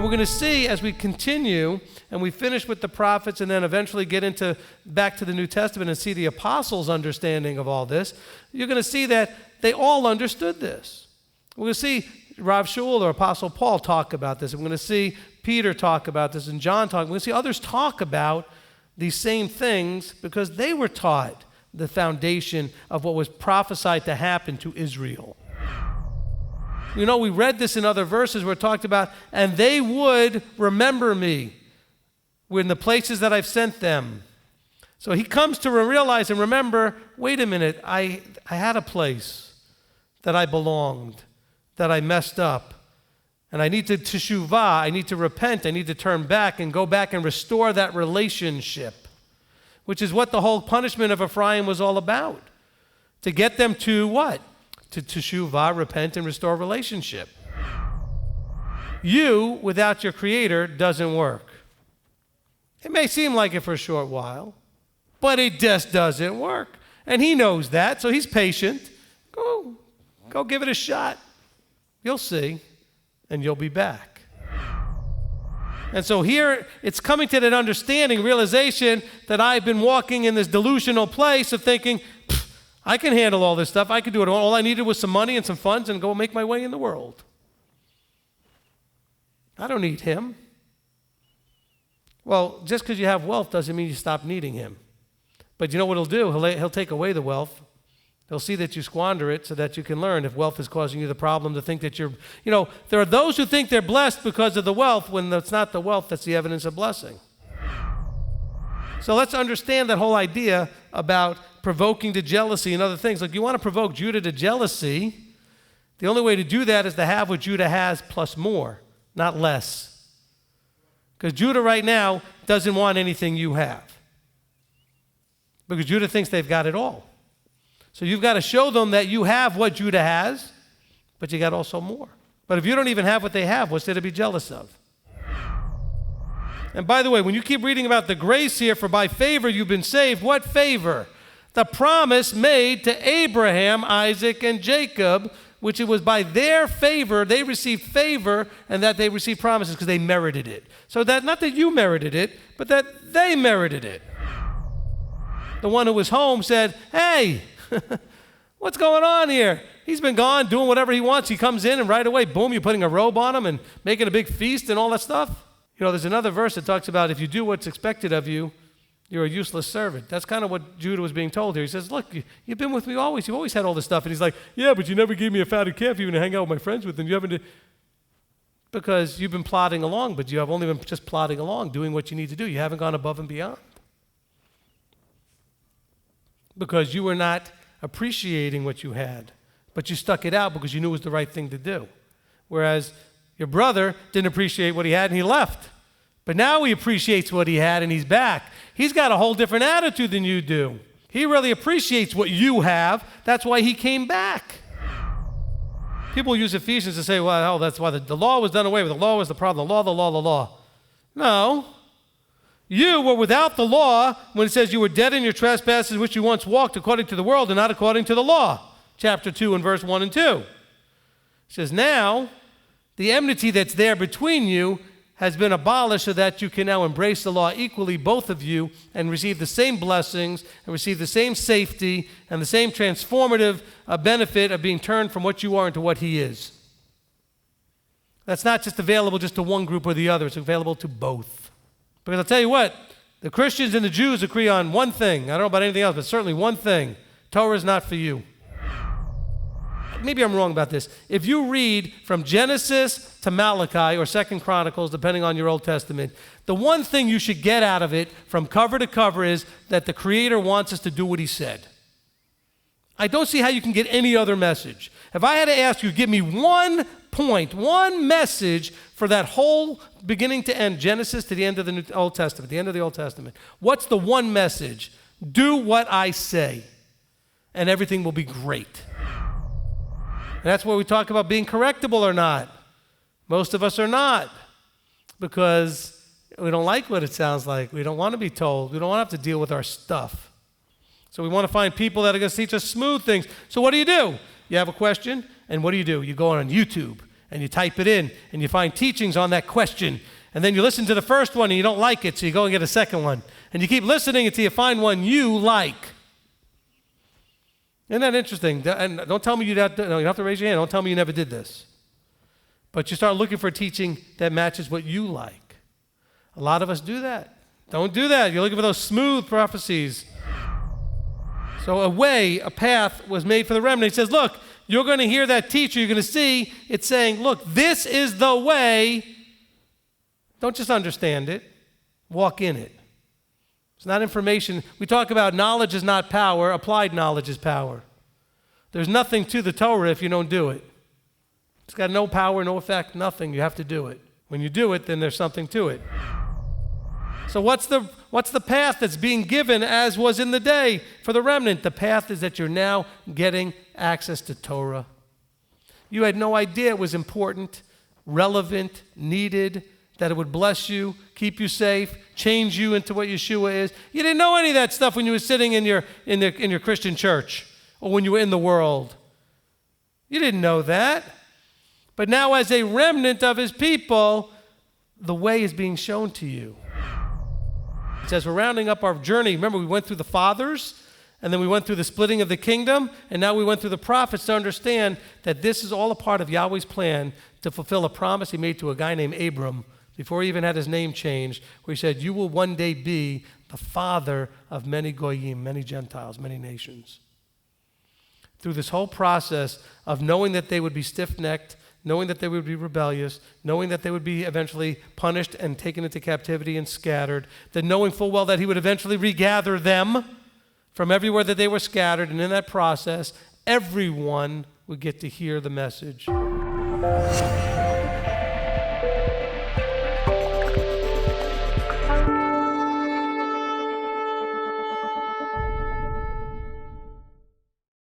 we're going to see as we continue and we finish with the prophets and then eventually get back to the New Testament and see the apostles' understanding of all this, you're going to see that they all understood this. We're going to see Rav Shaul or Apostle Paul talk about this. We're going to see Peter talk about this and John talk. We're going to see others talk about these same things because they were taught the foundation of what was prophesied to happen to Israel. You know, we read this in other verses where it talked about, and they would remember me in the places that I've sent them. So he comes to realize and remember, wait a minute, I had a place that I belonged, that I messed up. And I need to teshuvah, I need to repent, I need to turn back and go back and restore that relationship, which is what the whole punishment of Ephraim was all about. To get them to what? To teshuvah, repent, and restore relationship. You, without your Creator, doesn't work. It may seem like it for a short while, but it just doesn't work. And He knows that, so He's patient. Go give it a shot. You'll see, and you'll be back. And so here, it's coming to that understanding, realization that I've been walking in this delusional place of thinking, I can handle all this stuff. I can do it. All I needed was some money and some funds and go make my way in the world. I don't need Him. Well, just because you have wealth doesn't mean you stop needing Him. But you know what He'll do? He'll take away the wealth. He'll see that you squander it so that you can learn if wealth is causing you the problem to think that there are those who think they're blessed because of the wealth when it's not the wealth that's the evidence of blessing. So let's understand that whole idea about provoking to jealousy and other things. Like you want to provoke Judah to jealousy, the only way to do that is to have what Judah has plus more, not less. Because Judah right now doesn't want anything you have. Because Judah thinks they've got it all. So you've got to show them that you have what Judah has, but you got also more. But if you don't even have what they have, what's there to be jealous of? And by the way, when you keep reading about the grace here, for by favor you've been saved, what favor? The promise made to Abraham, Isaac, and Jacob, which it was by their favor, they received favor, and that they received promises because they merited it. So that, not that you merited it, but that they merited it. The one who was home said, hey, what's going on here? He's been gone doing whatever he wants. He comes in and right away, boom, you're putting a robe on him and making a big feast and all that stuff. You know, there's another verse that talks about if you do what's expected of you, you're a useless servant. That's kind of what Judah was being told here. He says, look, you've been with me always. You've always had all this stuff. And he's like, yeah, but you never gave me a fatted calf even to hang out with my friends with. And you haven't, because you've been plodding along, but you have only been just plodding along, doing what you need to do. You haven't gone above and beyond. Because you were not appreciating what you had, but you stuck it out because you knew it was the right thing to do. Whereas your brother didn't appreciate what he had and he left. But now he appreciates what he had and he's back. He's got a whole different attitude than you do. He really appreciates what you have. That's why he came back. People use Ephesians to say, well, that's why the law was done away with. The law was the problem. The law. No. You were without the law when it says you were dead in your trespasses which you once walked according to the world and not according to the law. Chapter 2 and verse 1 and 2. It says, now the enmity that's there between you has been abolished so that you can now embrace the law equally, both of you, and receive the same blessings and receive the same safety and the same transformative benefit of being turned from what you are into what He is. That's not just available just to one group or the other. It's available to both. Because I'll tell you what, the Christians and the Jews agree on one thing. I don't know about anything else, but certainly one thing. Torah is not for you. Maybe I'm wrong about this. If you read from Genesis to Malachi or 2 Chronicles, depending on your Old Testament, the one thing you should get out of it from cover to cover is that the Creator wants us to do what He said. I don't see how you can get any other message. If I had to ask you, give me one point, one message for that whole beginning to end, Genesis to the end of the Old Testament, the end of the Old Testament, what's the one message? Do what I say, and everything will be great. And that's where we talk about being correctable or not. Most of us are not, because we don't like what it sounds like. We don't want to be told. We don't want to have to deal with our stuff. So we want to find people that are going to teach us smooth things. So what do? You have a question, and what do? You go on YouTube, and you type it in, and you find teachings on that question. And then you listen to the first one, and you don't like it, so you go and get a second one. And you keep listening until you find one you like. Isn't that interesting? And don't tell me you don't have to raise your hand. Don't tell me you never did this. But you start looking for a teaching that matches what you like. A lot of us do that. Don't do that. You're looking for those smooth prophecies. So a path was made for the remnant. He says, look, you're going to hear that teacher. You're going to see it saying, look, this is the way. Don't just understand it. Walk in it. It's not information. We talk about knowledge is not power. Applied knowledge is power. There's nothing to the Torah if you don't do it. It's got no power, no effect, nothing. You have to do it. When you do it, then there's something to it. So what's the path that's being given as was in the day for the remnant? The path is that you're now getting access to Torah. You had no idea it was important, relevant, needed, that it would bless you, keep you safe, change you into what Yeshua is. You didn't know any of that stuff when you were sitting in your Christian church or when you were in the world. You didn't know that. But now as a remnant of his people, the way is being shown to you. It says we're rounding up our journey. Remember, we went through the fathers, and then we went through the splitting of the kingdom, and now we went through the prophets to understand that this is all a part of Yahweh's plan to fulfill a promise he made to a guy named Abram before he even had his name changed, where he said, you will one day be the father of many goyim, many Gentiles, many nations. Through this whole process of knowing that they would be stiff-necked, knowing that they would be rebellious, knowing that they would be eventually punished and taken into captivity and scattered, then knowing full well that he would eventually regather them from everywhere that they were scattered, and in that process, everyone would get to hear the message.